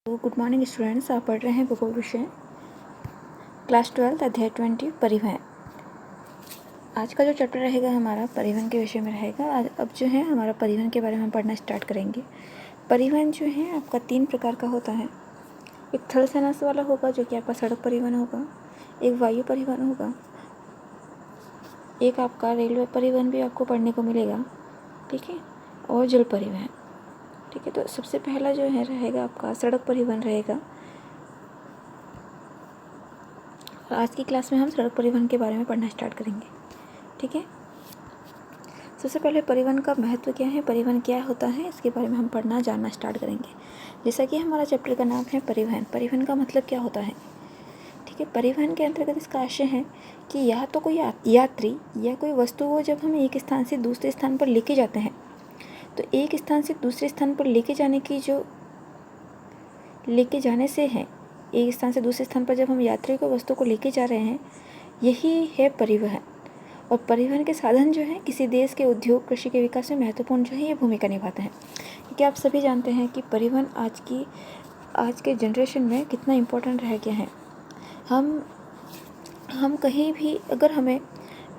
Good morning students. आप पढ़ रहे हैं भूगोल विषय क्लास 12 अध्याय 20 परिवहन। आज का जो चैप्टर रहेगा हमारा परिवहन के विषय में रहेगा। आज अब जो है हमारा परिवहन के बारे में हम पढ़ना स्टार्ट करेंगे। परिवहन जो है आपका 3 प्रकार का होता है। एक थल सेना से वाला होगा जो कि आपका सड़क परिवहन होगा, एक वायु परिवहन होगा, एक आपका रेलवे परिवहन भी आपको पढ़ने को मिलेगा, ठीक है, और जल परिवहन, ठीक है। तो सबसे पहला जो है रहेगा आपका सड़क परिवहन रहेगा। आज की क्लास में हम सड़क परिवहन के बारे में पढ़ना स्टार्ट करेंगे, ठीक है। सबसे पहले परिवहन का महत्व क्या है, परिवहन क्या होता है, इसके बारे में हम पढ़ना जानना स्टार्ट करेंगे। जैसा कि हमारा चैप्टर का नाम है परिवहन। परिवहन का मतलब क्या होता है, ठीक है। परिवहन के अंतर्गत इसका आशय है कि या तो कोई यात्री या कोई वस्तु को जब हम एक स्थान से दूसरे स्थान पर लेके जाते हैं, तो एक स्थान से दूसरे स्थान पर लेके जाने से है, एक स्थान से दूसरे स्थान पर जब हम यात्री को वस्तु को लेके जा रहे हैं, यही है परिवहन। और परिवहन के साधन जो हैं किसी देश के उद्योग कृषि के विकास में महत्वपूर्ण जो है ये भूमिका निभाते हैं, क्योंकि आप सभी जानते हैं कि परिवहन आज के जनरेशन में कितना इम्पोर्टेंट रह गया है। हम कहीं भी अगर हमें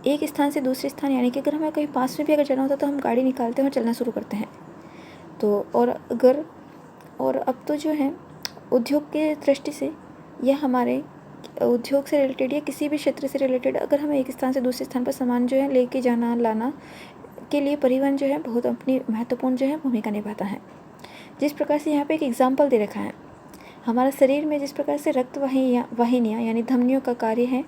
एक स्थान से दूसरे स्थान, यानी कि अगर हमें कहीं पास में भी अगर जाना होता है तो हम गाड़ी निकालते हैं और चलना शुरू करते हैं। तो और अब तो जो है उद्योग के दृष्टि से या हमारे उद्योग से रिलेटेड या किसी भी क्षेत्र से रिलेटेड अगर हमें एक स्थान से दूसरे स्थान पर सामान जो है लेके जाना लाना के लिए परिवहन जो है बहुत अपनी महत्वपूर्ण जो है भूमिका निभाता है। जिस प्रकार से यहाँ पे एक एग्जाम्पल दे रखा है, हमारा शरीर में जिस प्रकार से रक्त वाहिनियाँ यानी धमनियों का कार्य है,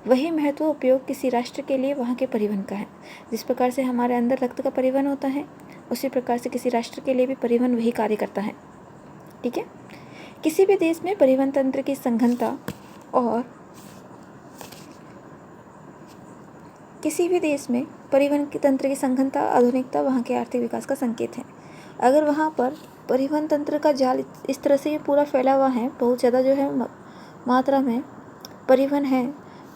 वही महत्व उपयोग किसी राष्ट्र के लिए वहाँ के परिवहन का है। जिस प्रकार से हमारे अंदर रक्त का परिवहन होता है, उसी प्रकार से किसी राष्ट्र के लिए भी परिवहन वही कार्य करता है, ठीक है। किसी भी देश में परिवहन तंत्र की सघनता और आधुनिकता वहाँ के आर्थिक विकास का संकेत है। अगर वहाँ पर परिवहन तंत्र का जाल इस तरह से ये पूरा फैला हुआ है, बहुत ज़्यादा जो है मात्रा में परिवहन है,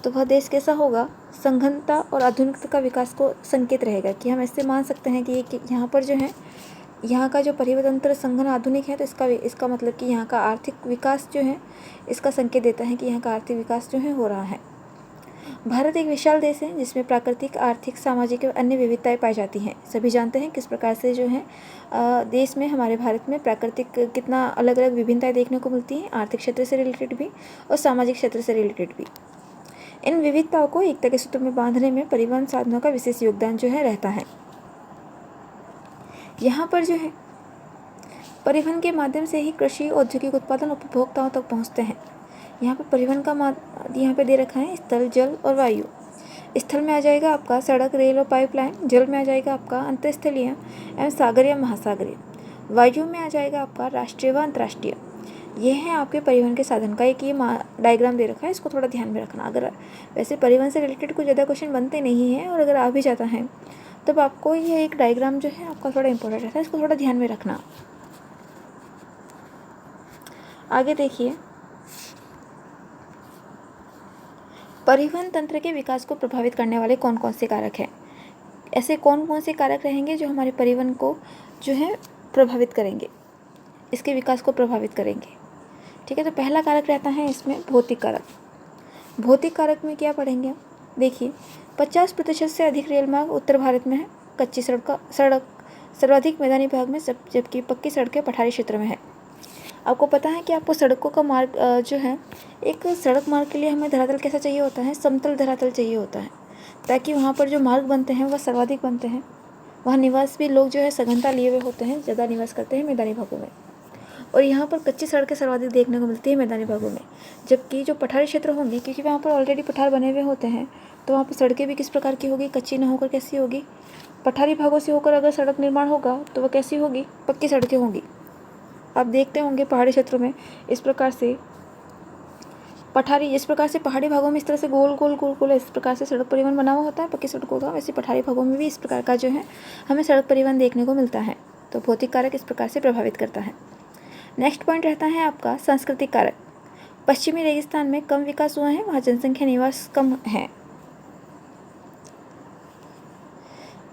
तो वह देश कैसा होगा, सघनता और आधुनिकता का विकास को संकेत रहेगा। कि हम ऐसे मान सकते हैं कि यहाँ पर जो है यहाँ का जो परिवहन तंत्र संघन आधुनिक है, तो इसका मतलब कि यहाँ का आर्थिक विकास जो है इसका संकेत देता है कि यहाँ का आर्थिक विकास जो है हो रहा है। भारत एक विशाल देश है जिसमें प्राकृतिक, आर्थिक, सामाजिक एवं अन्य विविधताएं पाई जाती हैं। सभी जानते हैं किस प्रकार से जो है देश में, हमारे भारत में प्राकृतिक कितना अलग अलग विभिन्नताएं देखने को मिलती हैं, आर्थिक क्षेत्र से रिलेटेड भी और सामाजिक क्षेत्र से रिलेटेड भी। इन विविधताओं को एकता के सूत्र में बांधने में परिवहन साधनों का विशेष योगदान जो है रहता है। यहाँ पर जो है परिवहन के माध्यम से ही कृषि, औद्योगिक उत्पादन उपभोक्ताओं तक पहुँचते हैं। यहाँ पर परिवहन का यहाँ पे दे रखा है स्थल, जल और वायु। स्थल में आ जाएगा आपका सड़क, रेल और पाइपलाइन। जल में आ जाएगा आपका अंतरस्थलीय एवं सागरीय, महासागरीय। वायु में आ जाएगा आपका राष्ट्रीय व अंतर्राष्ट्रीय। ये है आपके परिवहन के साधन का एक ये डायग्राम दे रखा है, इसको थोड़ा ध्यान में रखना। अगर वैसे परिवहन से रिलेटेड कुछ ज़्यादा क्वेश्चन बनते नहीं हैं और अगर आ भी जाता है तब आपको ये एक डायग्राम जो है आपका थोड़ा इंपॉर्टेंट रहता है, इसको थोड़ा ध्यान में रखना। आगे देखिए, परिवहन तंत्र के विकास को प्रभावित करने वाले कौन कौन से कारक हैं। ऐसे कौन कौन से कारक रहेंगे जो हमारे परिवहन को जो है प्रभावित करेंगे, इसके विकास को प्रभावित करेंगे, ठीक है। तो पहला कारक रहता है इसमें भौतिक कारक। भौतिक कारक में क्या पढ़ेंगे हम, देखिए 50% से अधिक रेल मार्ग उत्तर भारत में है। कच्ची सड़क सर्वाधिक मैदानी भाग में, जबकि पक्की सड़कें पठारी क्षेत्र में है। आपको पता है कि आपको सड़कों का मार्ग जो है, एक सड़क मार्ग के लिए हमें धरातल कैसा चाहिए होता है, समतल धरातल चाहिए होता है, ताकि वहाँ पर जो मार्ग बनते हैं वह सर्वाधिक बनते हैं। वहाँ निवास भी लोग जो है सघनता लिए हुए होते हैं, ज़्यादा निवास करते हैं मैदानी भागों में। और यहाँ पर कच्ची सड़कें सर्वाधिक देखने को मिलती है मैदानी भागों में। जबकि जो पठारी क्षेत्र होंगे, क्योंकि वहाँ पर ऑलरेडी पठार बने हुए होते हैं, तो वहाँ पर सड़कें भी किस प्रकार की होगी, कच्ची न होकर कैसी होगी, पठारी भागों से होकर अगर सड़क निर्माण होगा तो वह कैसी होगी, पक्की सड़कें होंगी। आप देखते होंगे पहाड़ी क्षेत्रों में इस प्रकार से पहाड़ी भागों में इस तरह से गोल गोल इस प्रकार से सड़क परिवहन बना हुआ होता है पक्की सड़कों का, वैसे पठारी भागों में भी इस प्रकार का जो है हमें सड़क परिवहन देखने को मिलता है। तो भौतिक कारक इस प्रकार से प्रभावित करता है। नेक्स्ट पॉइंट रहता है आपका सांस्कृतिक कारक। पश्चिमी रेगिस्तान में कम विकास हुआ है, वहाँ जनसंख्या निवास कम है।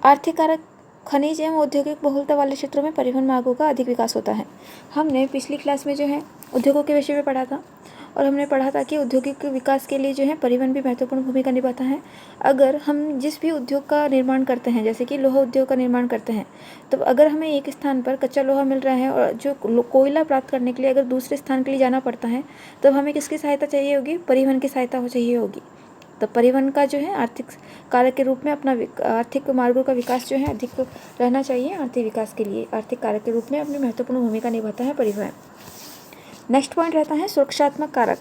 आर्थिक कारक, खनिज एवं औद्योगिक बहुलता वाले क्षेत्रों में परिवहन मार्गों का अधिक विकास होता है। हमने पिछली क्लास में जो है उद्योगों के विषय में पढ़ा था और हमने पढ़ा था कि औद्योगिक विकास के लिए जो है परिवहन भी महत्वपूर्ण भूमिका निभाता है। अगर हम जिस भी उद्योग का निर्माण करते हैं, जैसे कि लोहा उद्योग का निर्माण करते हैं, तो अगर हमें एक स्थान पर कच्चा लोहा मिल रहा है और जो कोयला प्राप्त करने के लिए अगर दूसरे स्थान के लिए जाना पड़ता है, तब हमें किसकी सहायता चाहिए होगी? परिवहन की सहायता चाहिए होगी। तो परिवहन का जो है आर्थिक कारक के रूप में अपना आर्थिक मार्गों का विकास जो है अधिक रहना चाहिए। आर्थिक विकास के लिए आर्थिक कारक के रूप में अपनी महत्वपूर्ण भूमिका निभाता है परिवहन। नेक्स्ट पॉइंट रहता है सुरक्षात्मक कारक।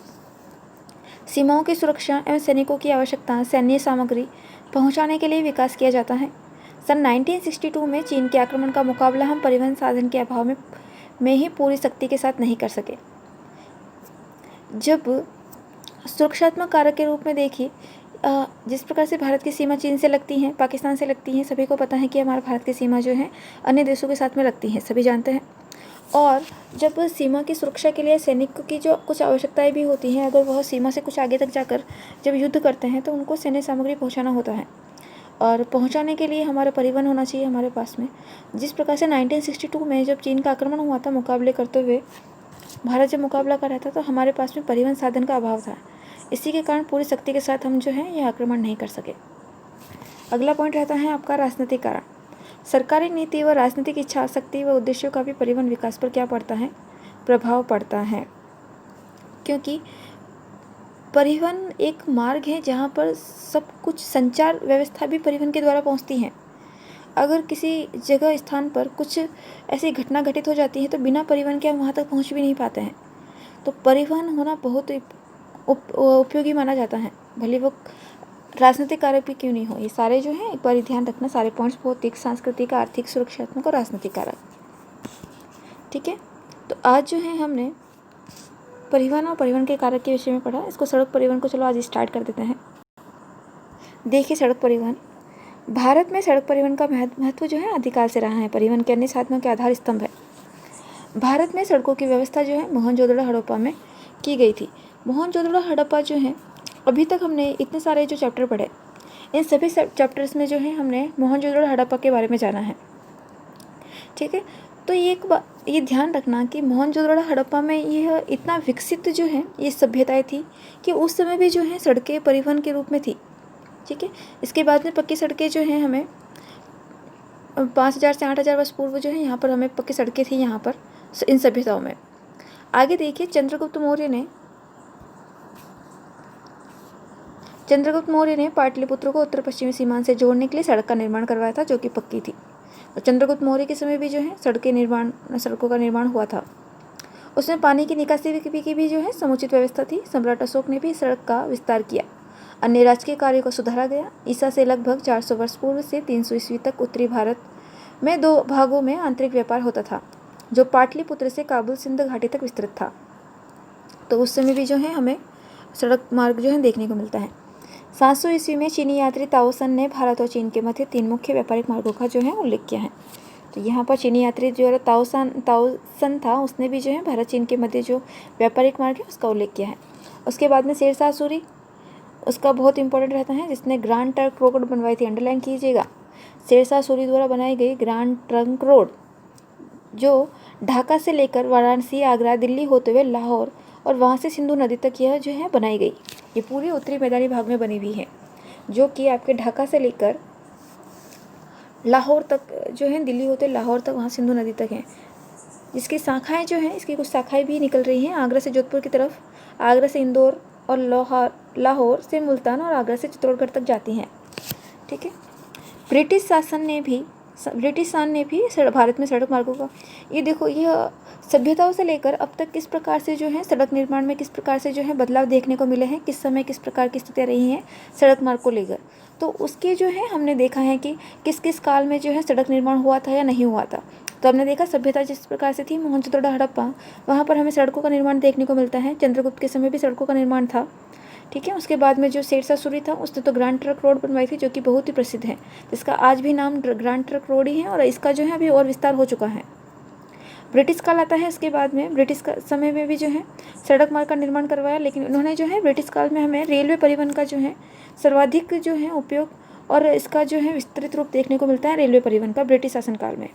सीमाओं की सुरक्षा एवं सैनिकों की आवश्यकता सैन्य सामग्री पहुंचाने के लिए विकास किया जाता है। सन 1962 में चीन के आक्रमण का मुकाबला हम परिवहन साधन के अभाव में ही पूरी शक्ति के साथ नहीं कर सके। जब सुरक्षात्मक कारक के रूप में देखिए, जिस प्रकार से भारत की सीमा चीन से लगती है, पाकिस्तान से लगती है, सभी को पता है कि हमारे भारत की सीमा जो है अन्य देशों के साथ में लगती है, सभी जानते हैं। और जब सीमा की सुरक्षा के लिए सैनिक की जो कुछ आवश्यकताएं भी होती हैं, अगर वह सीमा से कुछ आगे तक जाकर जब युद्ध करते हैं तो उनको सैन्य सामग्री पहुंचाना होता है और पहुंचाने के लिए हमारा परिवहन होना चाहिए हमारे पास में। जिस प्रकार से 1962 में जब चीन का आक्रमण हुआ था, मुकाबले करते हुए भारत जब मुकाबला कर रहा था, तो हमारे पास में परिवहन साधन का अभाव था। इसी के कारण पूरी शक्ति के साथ हम जो है यह आक्रमण नहीं कर सके। अगला पॉइंट रहता है आपका राजनीतिक कारण। सरकारी नीति व राजनीतिक इच्छा शक्ति व उद्देश्यों का भी परिवहन विकास पर क्या पड़ता है? प्रभाव पड़ता है, क्योंकि परिवहन एक मार्ग है जहाँ पर सब कुछ संचार व्यवस्था भी परिवहन के द्वारा पहुँचती है। अगर किसी जगह स्थान पर कुछ ऐसी घटना घटित हो जाती है तो बिना परिवहन के हम वहाँ तक पहुँच भी नहीं पाते हैं। तो परिवहन होना बहुत उपयोगी माना जाता है, भले वो राजनीतिक कारक भी क्यों नहीं हो। ये सारे जो है एक बार ध्यान रखना, सारे पॉइंट्स भौतिक, सांस्कृतिक, आर्थिक, सुरक्षात्मक और राजनीतिक कारक। ठीक है, तो आज जो है हमने परिवहन और परिवहन के कारक के विषय में पढ़ा। इसको सड़क परिवहन को चलो आज स्टार्ट कर देते हैं। देखिए, सड़क परिवहन भारत में सड़क परिवहन का महत्व जो है आदिकाल से रहा है। परिवहन के अन्य साधनों के आधार स्तंभ है। भारत में सड़कों की व्यवस्था जो है मोहनजोदड़ो हड़प्पा में की गई थी। मोहनजोदड़ो हड़प्पा जो है, अभी तक हमने इतने सारे जो चैप्टर पढ़े, इन सभी चैप्टर्स में जो है हमने मोहनजोदड़ो हड़प्पा के बारे में जाना है। ठीक है, तो ये ध्यान रखना कि मोहनजोदड़ो हड़प्पा में यह इतना विकसित जो है ये सभ्यताएं थी कि उस समय भी जो है सड़कें परिवहन के रूप में थी। ठीक है, इसके बाद में पक्की सड़कें जो हैं हमें 5000 से 8000 वर्ष पूर्व जो है यहाँ पर हमें पक्की सड़कें थी यहाँ पर इन सभ्यताओं में। आगे देखिए, चंद्रगुप्त मौर्य ने पाटलिपुत्र को उत्तर पश्चिमी सीमांत से जोड़ने के लिए सड़क का निर्माण करवाया था, जो कि पक्की थी। तो चंद्रगुप्त मौर्य के समय भी जो है सड़कों का निर्माण हुआ था। उसमें पानी की निकासी की भी जो है समुचित व्यवस्था थी। सम्राट अशोक ने भी सड़क का विस्तार किया। अन्य राजकीय कार्यों को सुधारा गया। ईसा से लगभग 400 वर्ष पूर्व से 300 ईस्वी तक उत्तरी भारत में 2 भागों में आंतरिक व्यापार होता था, जो पाटलिपुत्र से काबुल सिंध घाटी तक विस्तृत था। तो उस समय भी जो है हमें सड़क मार्ग जो है देखने को मिलता है। 700 ईस्वी में चीनी यात्री ताओसन ने भारत और चीन के मध्य 3 मुख्य व्यापारिक मार्गों का जो है उल्लेख किया है। तो यहाँ पर चीनी यात्री जो ताओसन था, उसने भी जो है भारत चीन के मध्य जो व्यापारिक मार्ग है उसका उल्लेख किया है। उसके बाद में शेरशाह सूरी, उसका बहुत इंपॉर्टेंट रहता है, जिसने ग्रांड ट्रंक रोड बनवाई थी। अंडरलाइन कीजिएगा, शेरशाह सूरी द्वारा बनाई गई ग्रांड ट्रंक रोड, जो ढाका से लेकर वाराणसी, आगरा, दिल्ली होते हुए लाहौर और वहाँ से सिंधु नदी तक यह जो है बनाई गई। ये पूरी उत्तरी मैदानी भाग में बनी हुई है, जो कि आपके ढाका से लेकर लाहौर तक जो है, दिल्ली होते लाहौर तक, वहाँ सिंधु नदी तक है। जिसकी शाखाएं जो हैं, इसकी कुछ शाखाएं भी निकल रही हैं आगरा से जोधपुर की तरफ, आगरा से इंदौर और लाहौर से मुल्तान और आगरा से चित्तौड़गढ़ तक जाती हैं। ठीक है, ब्रिटिश शासन ने भी भारत में सड़क मार्गों का, ये देखो, यह सभ्यताओं से लेकर अब तक किस प्रकार से जो है सड़क निर्माण में किस प्रकार से जो है बदलाव देखने को मिले हैं, किस समय किस प्रकार की स्थितियाँ रही हैं सड़क मार्ग को लेकर। तो उसके जो है हमने देखा है कि किस किस काल में जो है सड़क निर्माण हुआ था या नहीं हुआ था। तो हमने देखा सभ्यता जिस प्रकार से थी मोहनजोदड़ो हड़प्पा, वहाँ पर हमें सड़कों का निर्माण देखने को मिलता है। चंद्रगुप्त के समय भी सड़कों का निर्माण था। ठीक है, उसके बाद में जो शेरशाह सूरी था, उसने तो ग्रांड ट्रंक रोड बनवाई थी, जो कि बहुत ही प्रसिद्ध है, जिसका आज भी नाम ग्रांड ट्रंक रोड ही है और इसका जो है अभी और विस्तार हो चुका है। ब्रिटिश काल आता है, इसके बाद में ब्रिटिश का समय में भी जो है सड़क मार्ग का निर्माण करवाया, लेकिन उन्होंने जो है ब्रिटिश काल में हमें रेलवे परिवहन का जो है सर्वाधिक जो है उपयोग और इसका जो है विस्तृत रूप देखने को मिलता है रेलवे परिवहन का ब्रिटिश शासनकाल में।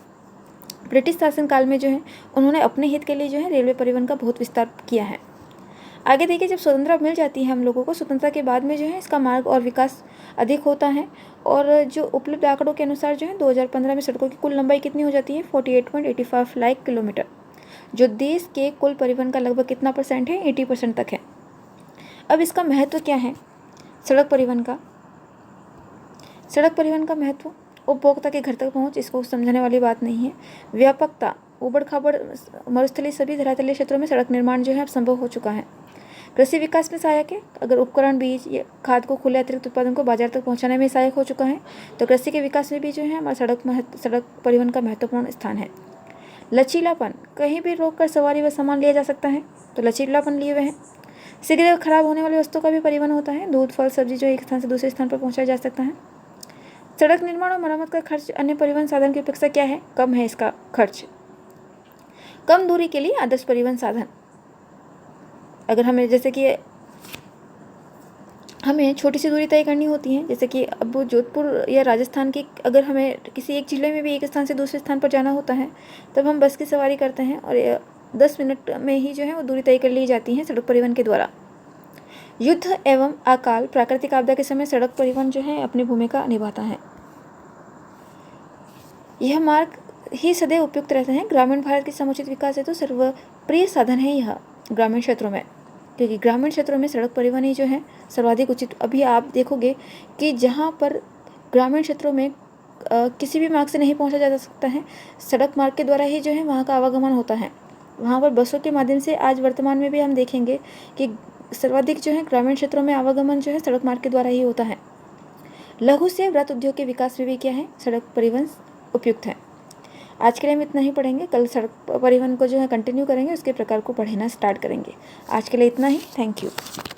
ब्रिटिश शासनकाल में जो है उन्होंने अपने हित के लिए जो है रेलवे परिवहन का बहुत विस्तार किया है। आगे देखिए, जब स्वतंत्रता मिल जाती है हम लोगों को, स्वतंत्रता के बाद में जो है इसका मार्ग और विकास अधिक होता है। और जो उपलब्ध आंकड़ों के अनुसार जो है 2015 में सड़कों की कुल लंबाई कितनी हो जाती है 48.85 लाख किलोमीटर, जो देश के कुल परिवहन का लगभग कितना परसेंट है 80% तक है। अब इसका महत्व क्या है सड़क परिवहन का? सड़क परिवहन का महत्व, उपभोक्ता के घर तक पहुंच, इसको समझाने वाली बात नहीं है। व्यापकता, उबड़ खाबड़ मरुस्थलीय सभी धरातलीय क्षेत्रों में सड़क निर्माण जो है अब संभव हो चुका है। कृषि विकास में सहायक है, अगर उपकरण, बीज या खाद को खुले अतिरिक्त उत्पादन को बाजार तक पहुंचाने में सहायक हो चुका है, तो कृषि के विकास में भी जो है हमारा सड़क परिवहन का महत्वपूर्ण स्थान है। लचीलापन, कहीं भी रोक कर सवारी व सामान लिया जा सकता है, तो लचीलापन लिए हुए है। शीघ्र खराब होने वाली वस्तुओं का भी परिवहन होता है, दूध, फल, सब्जी जो एक स्थान से दूसरे स्थान पर पहुँचाया जा सकता है। सड़क निर्माण और मरम्मत का खर्च अन्य परिवहन साधन की अपेक्षा क्या है? कम है इसका खर्च। कम दूरी के लिए आदर्श परिवहन साधन, अगर हमें जैसे कि हमें छोटी सी दूरी तय करनी होती है, जैसे कि अब जोधपुर या राजस्थान की, अगर हमें किसी एक जिले में भी एक स्थान से दूसरे स्थान पर जाना होता है, तब हम बस की सवारी करते हैं और 10 मिनट में ही जो है वो दूरी तय कर ली जाती है सड़क परिवहन के द्वारा। युद्ध एवं अकाल, प्राकृतिक आपदा के समय सड़क परिवहन जो है अपनी भूमिका निभाता है। यह मार्ग ही सदैव उपयुक्त रहते हैं। ग्रामीण भारत के समुचित विकास हेतु सर्वप्रिय साधन है यह ग्रामीण क्षेत्रों में, क्योंकि ग्रामीण क्षेत्रों में सड़क परिवहन ही जो है सर्वाधिक उचित। अभी आप देखोगे कि जहाँ पर ग्रामीण क्षेत्रों में किसी भी मार्ग से नहीं पहुँचा जा सकता है, सड़क मार्ग के द्वारा ही जो है वहाँ का आवागमन होता है। वहाँ पर बसों के माध्यम से आज वर्तमान में भी हम देखेंगे कि सर्वाधिक जो है ग्रामीण क्षेत्रों में आवागमन जो है सड़क मार्ग के द्वारा ही होता है। लघु से वृहत उद्योग के विकास में भी क्या है, सड़क परिवहन उपयुक्त है। आज के लिए हम इतना ही पढ़ेंगे, कल सड़क परिवहन को जो है कंटिन्यू करेंगे, उसके प्रकार को पढ़ना स्टार्ट करेंगे। आज के लिए इतना ही, थैंक यू।